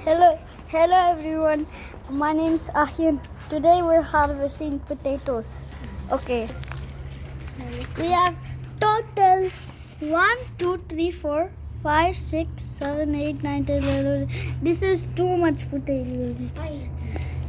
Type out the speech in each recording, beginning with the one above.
Hello everyone. My name is Ahyan. Today we're harvesting potatoes. Okay. We have total 1, 2, 3, 4, 5, 6, 7, 8, 9, 10, 11. This is too much potatoes.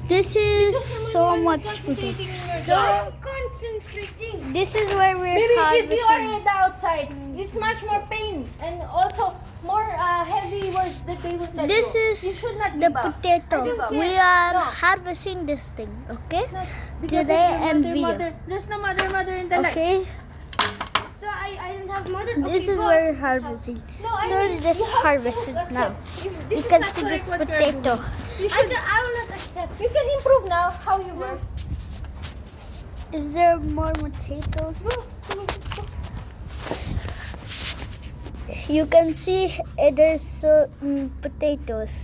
This is so much potato. So concentrating. this is where we're Maybe harvesting. if you are in the outside, it's much more pain and also more heavy words that they will tell This you. is You should not the give up. potato. Give up. We are No. harvesting this thing. Okay. No, because Today of your and mother, video. mother. There's no mother in the life. Okay. So I didn't have mother. This is where we're harvesting. No, I So mean, just you have harvest to it accept. now. This You is can not see correct this what you are potato. doing. You should. I will not accept. You can improve now how you were. Is there more potatoes? You can see there's potatoes.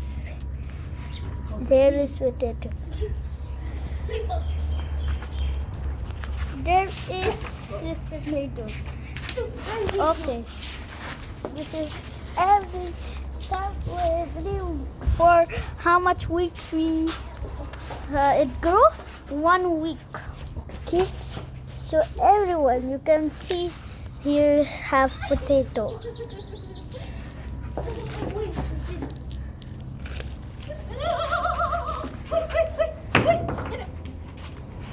There is potato. There is this potato. Okay. This is every for how much weeks we it grew? 1 week. Okay. So everyone, you can see here have potato. Wait.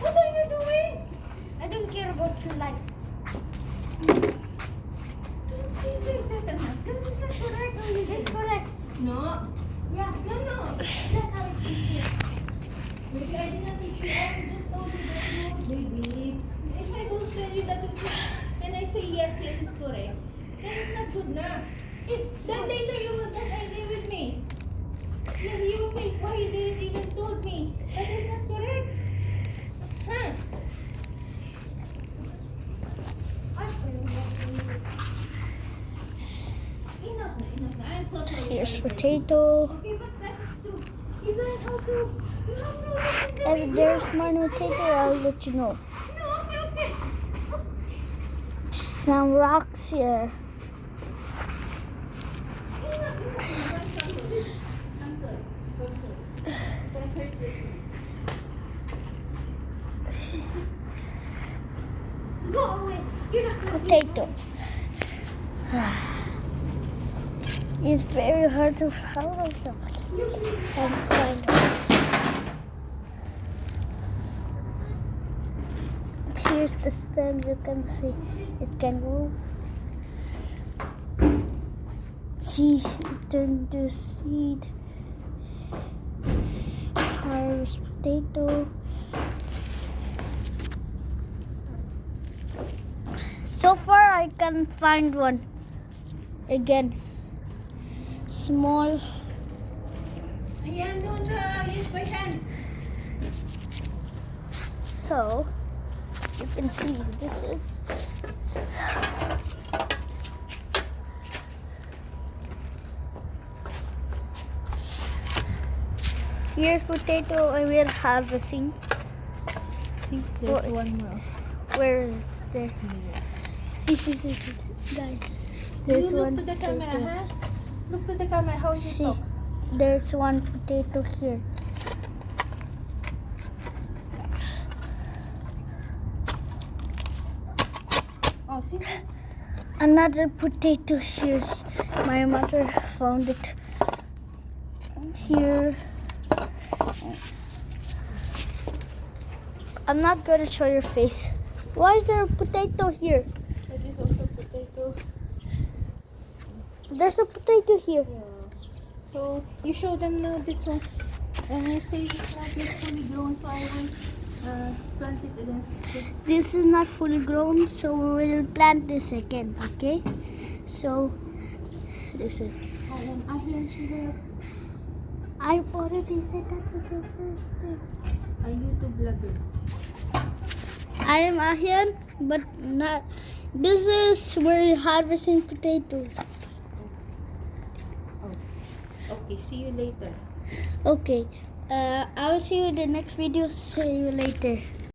What are you doing? I don't care about your life. Don't say like that, anak. That is not correct. It's correct. No. Yeah. No. That's how it is. Maybe I did not teach you. I just told you that no, baby. If I don't tell you that and I say yes is correct, then it's not good na. Then later you will get angry with me. Then you will say, why you didn't even told me? That is not correct. Huh? Enough na. I'm so sorry. Here's potato. Okay, but that is true. You learn how to, you have to listen to If there's more potato, I'll let you know. No, okay. Some rocks here. I'm sorry. That hurt me. Go away. You're not gonna Potato. It's very hard to follow them and find them. Here's the stems, you can see it can move. See, turn to seed. Harvest potato. So far, I can find one. Again, small. Ayan, don't use my hand. So you can see this is. Here's potato and we're harvesting. See, there's one more. Where is there? See, guys. There's You look one to the camera, potato. huh? Look to the camera, how you See, talk. there's one potato here. Oh, see? Another potato here. My mother found it here. I'm not gonna show your face. Why is there a potato here? That is also potato. There's a potato here. Yeah. So, you show them now this one. And you say it's not yet fully grown, so I will plant it again. This is not fully grown, so we will plant this again, okay? So, this is. And Ahyan should have I've already said that at the first thing. a YouTube vlogger. I am Ahyan, but not. This is where we're harvesting potatoes. Okay, see you later. Okay. I will see you in the next video. See you later.